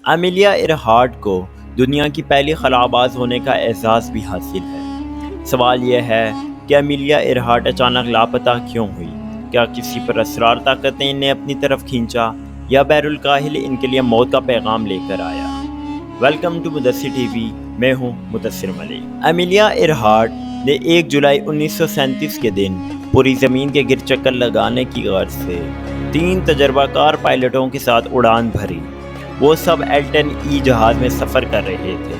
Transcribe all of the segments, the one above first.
Amelia ایرہارٹ کو دنیا کی پہلی خلاباز ہونے کا اعزاز بھی حاصل ہے۔ سوال یہ ہے کہ امیلیا ایرہارٹ اچانک لاپتہ کیوں ہوئی؟ کیا کسی پر اسرار طاقت نے انہیں اپنی طرف کھینچا یا بحر الکاہل ان کے لیے موت کا پیغام لے کر آیا؟ Welcome to Mudassir T V, میں ہوں مدثر ملک۔ امیلیا ایرہارٹ نے 1 جولائی 1937 کے دن پوری زمین کے گرد چکر لگانے کی غرض سے 3 تجربہ کار پائلٹوں کے ساتھ اڑان بھری۔ وہ سب ایلٹن ای جہاز میں سفر کر رہے تھے۔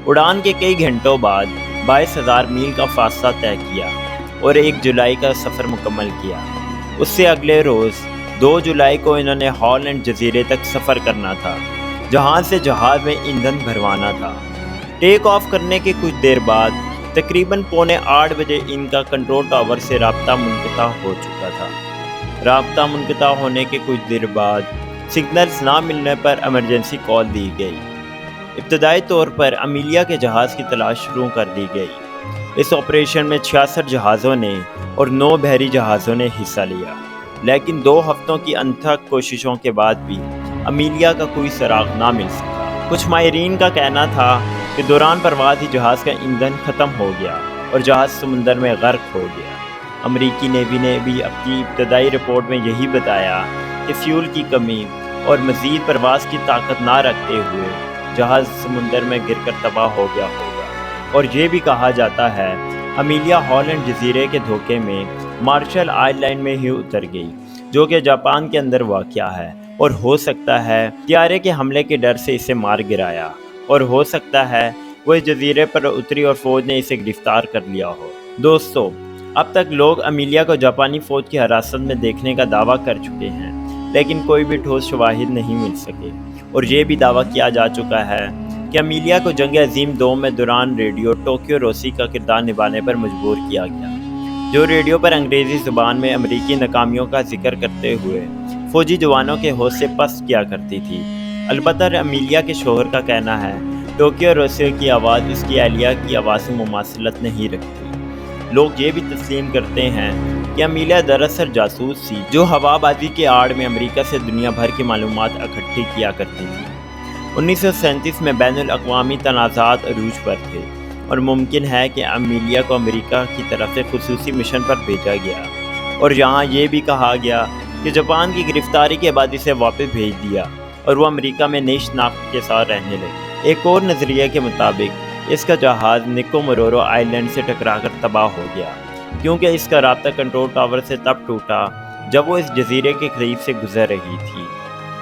اڑان کے کئی گھنٹوں بعد 22,000 میل کا فاصلہ طے کیا اور 1 جولائی کا سفر مکمل کیا۔ اس سے اگلے روز 2 جولائی کو انہوں نے ہالینڈ جزیرے تک سفر کرنا تھا، جہاں سے جہاز میں ایندھن بھروانا تھا۔ ٹیک آف کرنے کے کچھ دیر بعد تقریباً 7:45 بجے ان کا کنٹرول ٹاور سے رابطہ منقطع ہو چکا تھا۔ رابطہ منقطع ہونے کے کچھ دیر بعد سگنلز نہ ملنے پر ایمرجنسی کال دی گئی۔ ابتدائی طور پر امیلیا کے جہاز کی تلاش شروع کر دی گئی۔ اس آپریشن میں 66 جہازوں نے اور 9 بحری جہازوں نے حصہ لیا، لیکن 2 ہفتوں کی انتھک کوششوں کے بعد بھی امیلیا کا کوئی سراغ نہ مل سکا۔ کچھ ماہرین کا کہنا تھا کہ دوران پرواز ہی جہاز کا ایندھن ختم ہو گیا اور جہاز سمندر میں غرق ہو گیا۔ امریکی نیوی نے بھی اپنی ابتدائی رپورٹ میں یہی بتایا کہ فیول کی کمی اور مزید پرواز کی طاقت نہ رکھتے ہوئے جہاز سمندر میں گر کر تباہ ہو گیا ہوگا۔ اور یہ بھی کہا جاتا ہے امیلیا ہالینڈ جزیرے کے دھوکے میں مارشل آئی لینڈ میں ہی اتر گئی، جو کہ جاپان کے اندر واقع ہے، اور ہو سکتا ہے طیارے کے حملے کے ڈر سے اسے مار گرایا، اور ہو سکتا ہے وہ اس جزیرے پر اتری اور فوج نے اسے گرفتار کر لیا ہو۔ دوستو، اب تک لوگ امیلیا کو جاپانی فوج کی حراست میں دیکھنے کا دعویٰ کر چکے ہیں، لیکن کوئی بھی ٹھوس شواہد نہیں مل سکے، اور یہ بھی دعویٰ کیا جا چکا ہے کہ امیلیا کو جنگ عظیم 2 میں دوران ریڈیو ٹوکیو روسی کا کردار نبھانے پر مجبور کیا گیا، جو ریڈیو پر انگریزی زبان میں امریکی ناکامیوں کا ذکر کرتے ہوئے فوجی جوانوں کے حوصلے پست کیا کرتی تھی۔ البتہ امیلیا کے شوہر کا کہنا ہے ٹوکیو روسی کی آواز اس کی اہلیہ کی آواز سے مماثلت نہیں رکھتی۔ لوگ یہ بھی تسلیم کرتے ہیں کہ امیلیا دراصل جاسوس تھی، جو ہوا بازی کے آڑ میں امریکہ سے دنیا بھر کی معلومات اکٹھی کیا کرتی تھی۔ 1937 میں بین الاقوامی تنازعات عروج پر تھے، اور ممکن ہے کہ امیلیا کو امریکہ کی طرف سے خصوصی مشن پر بھیجا گیا، اور یہاں یہ بھی کہا گیا کہ جاپان کی گرفتاری کے بعد اسے واپس بھیج دیا اور وہ امریکہ میں نئی شناخت کے ساتھ رہنے لگی۔ ایک اور نظریے کے مطابق اس کا جہاز نکومورورو آئی لینڈ سے ٹکرا کر تباہ ہو گیا، کیونکہ اس کا رابطہ کنٹرول ٹاور سے تب ٹوٹا جب وہ اس جزیرے کے قریب سے گزر رہی تھی،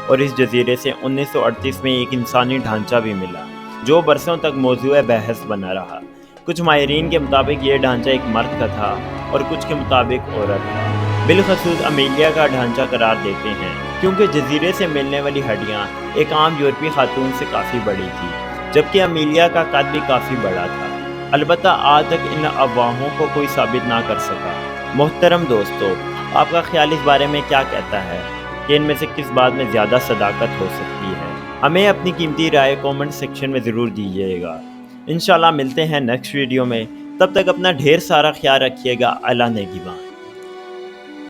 اور اس جزیرے سے 1938 میں ایک انسانی ڈھانچہ بھی ملا، جو برسوں تک موضوع بحث بنا رہا۔ کچھ ماہرین کے مطابق یہ ڈھانچہ ایک مرد کا تھا اور کچھ کے مطابق عورت کا۔ بالخصوص امیلیا کا ڈھانچہ قرار دیتے ہیں، کیونکہ جزیرے سے ملنے والی ہڈیاں ایک عام یورپی خاتون سے کافی بڑی تھی، جبکہ امیلیا کا قد بھی کافی بڑا تھا۔ البتہ آج تک ان افواہوں کو کوئی ثابت نہ کر سکا۔ محترم دوستو، آپ کا خیال اس بارے میں کیا کہتا ہے کہ ان میں سے کس بات میں زیادہ صداقت ہو سکتی ہے؟ ہمیں اپنی قیمتی رائے کومنٹ سیکشن میں ضرور دیجیے گا۔ انشاءاللہ ملتے ہیں نیکسٹ ویڈیو میں، تب تک اپنا ڈھیر سارا خیال رکھیے گا۔ اللہ نگہبان۔